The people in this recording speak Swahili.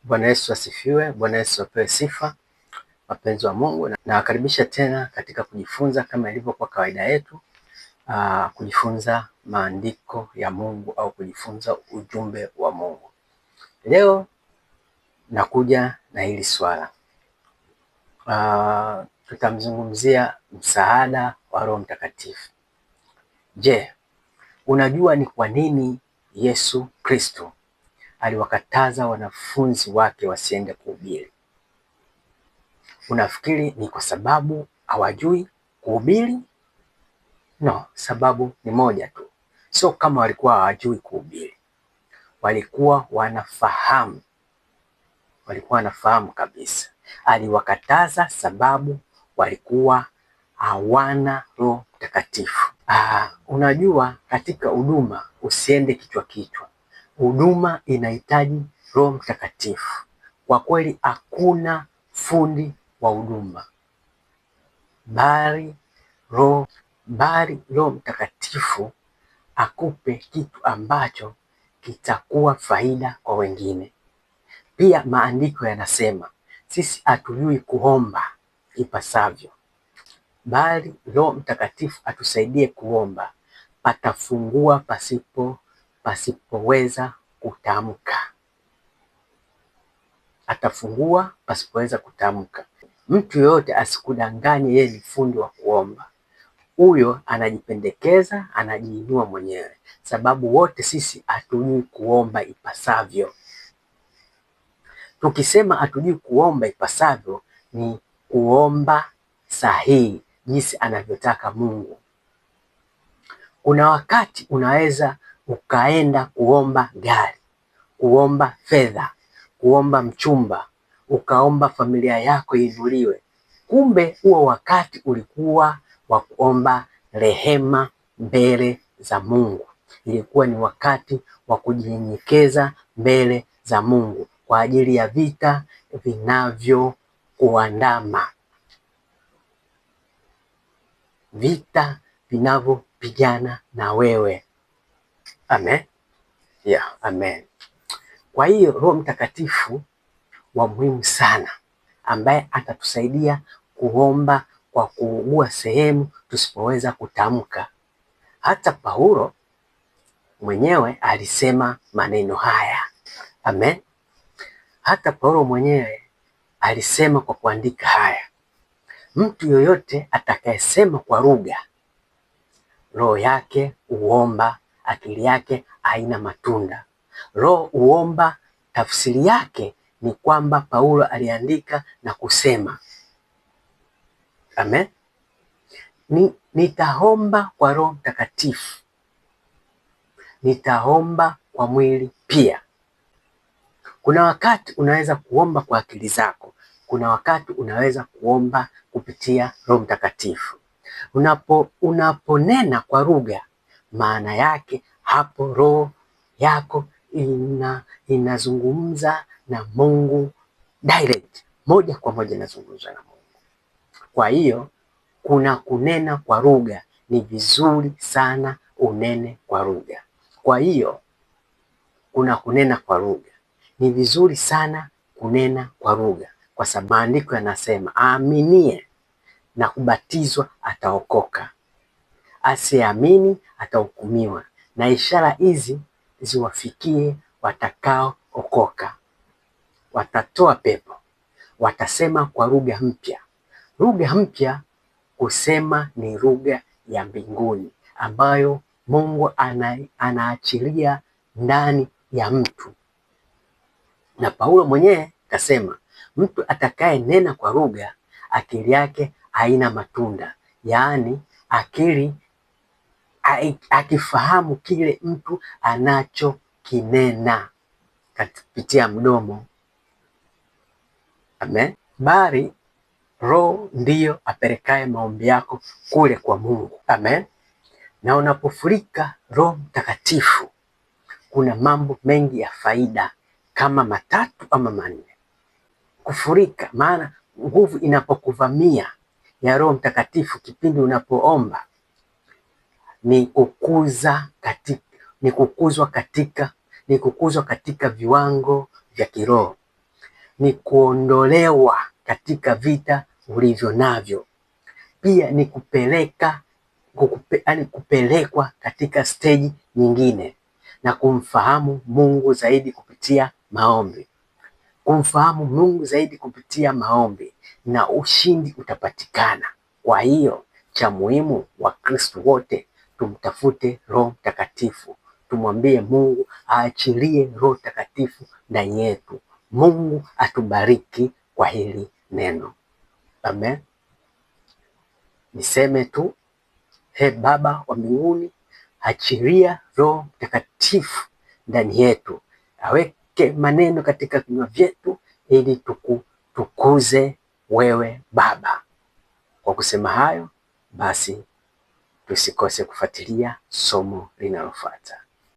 Bwana Yesu asifiwe. Bwana Yesu apewe sifa. Wapenzi wa Mungu, na nawakaribisha tena katika kujifunza kama ilivyokuwa kawaida yetu, kujifunza maandiko ya Mungu au kujifunza ujumbe wa Mungu. Leo nakuja na hili swala. Tutamzungumzia msaada wa Roho Mtakatifu. Je, unajua ni kwa nini Yesu Kristo aliwakataza wanafunzi wake wasiende kuhubiri? Unafikiri ni kwa sababu hawajui kuhubiri? No, sababu ni moja tu. Sio kama walikuwa hawajui kuhubiri, walikuwa wanafahamu kabisa. Aliwakataza sababu walikuwa hawana Roho Mtakatifu. Unajua, katika huduma usiende kichwa kichwa. Huduma inahitaji Roho Mtakatifu. Kwa kweli hakuna fundi wa huduma bali Roho Mtakatifu akupe kitu ambacho kitakuwa faida kwa wengine. Pia maandiko yanasema sisi hatujui kuomba ipasavyo, bali Roho Mtakatifu atusaidie kuomba patafungua pasipoweza kutamka. Atafungua pasipoweza kutamka. Mtu yoyote asikudanganye yeye ni fundi wa kuomba. Huyo anajipendekeza, anajiinua mwenyewe, sababu wote sisi hatujui kuomba ipasavyo. Tukisema hatujui kuomba ipasavyo, ni kuomba sahihi jinsi anavyotaka Mungu. Kuna wakati unaweza ukaenda kuomba gari, kuomba fedha, kuomba mchumba, ukaomba familia yako iinuliwe. Kumbe huo wakati ulikuwa wa kuomba rehema mbele za Mungu. Ilikuwa ni wakati wa kujinyenyekeza mbele za Mungu kwa ajili ya vita vinavyokuandama, vita vinavyopigana na wewe. Amen. Yeah, amen. Kwa hiyo Roho Mtakatifu wa muhimu sana, ambaye atatusaidia kuomba kwa kuugua sehemu tusipoweza kutamka. Hata Paulo mwenyewe alisema maneno haya. Amen. Hata Paulo mwenyewe alisema kwa kuandika haya: mtu yoyote atakayesema kwa lugha, roho yake huomba, akili yake haina matunda. Roho huomba, tafsiri yake ni kwamba Paulo aliandika na kusema. Amen. Nitaomba kwa Roho Mtakatifu, nitaomba kwa mwili pia. Kuna wakati unaweza kuomba kwa akili zako, kuna wakati unaweza kuomba kupitia Roho Mtakatifu. Unaponena kwa lugha, maana yake hapo roho yako inazungumza na Mungu direct, moja kwa moja inazungumza na Mungu. Kwa hiyo kuna kunena kwa lugha, ni vizuri sana unene kwa lugha. Kwa hiyo kuna kunena kwa lugha, ni vizuri sana kunena kwa lugha, kwa sababu maandiko yanasema aaminie na kubatizwa ataokoka, asiamini atahukumiwa. Na ishara hizi ziwafikie watakaookoka: watatoa pepo, watasema kwa lugha mpya. Lugha mpya kusema ni lugha ya mbinguni ambayo Mungu anaachilia ndani ya mtu. Na Paulo mwenyewe kasema mtu atakaye nena kwa lugha, akili yake haina matunda. Yaani akili akifahamu kile mtu anachokinena kupitia mdomo. Amen. Bali Roho ndiyo apelekaye maombi yako kule kwa Mungu. Amen. Na unapofurika Roho Mtakatifu, kuna mambo mengi ya faida kama matatu ama manne. Kufurika, maana nguvu inapokuvamia ya Roho Mtakatifu kipindi unapoomba, ni kukuzwa katika viwango vya kiroho. ni kuondolewa katika vita ulivyo navyo. Pia ni kupelekwa katika steji nyingine na kumfahamu Mungu zaidi kupitia maombi. Kumfahamu Mungu zaidi kupitia maombi na ushindi utapatikana. Kwa hiyo cha muhimu, Wakristo wote tumtafute Roho Mtakatifu, tumwambie Mungu aachilie Roho Mtakatifu ndani yetu. Mungu atubariki kwa hili neno. Amen. Niseme tu, Baba wa mbinguni, achilia Roho Mtakatifu ndani yetu, aweke maneno katika vinywa vyetu ili tukutukuze wewe Baba. Kwa kusema hayo basi, tusikose kufuatilia somo linalofuata.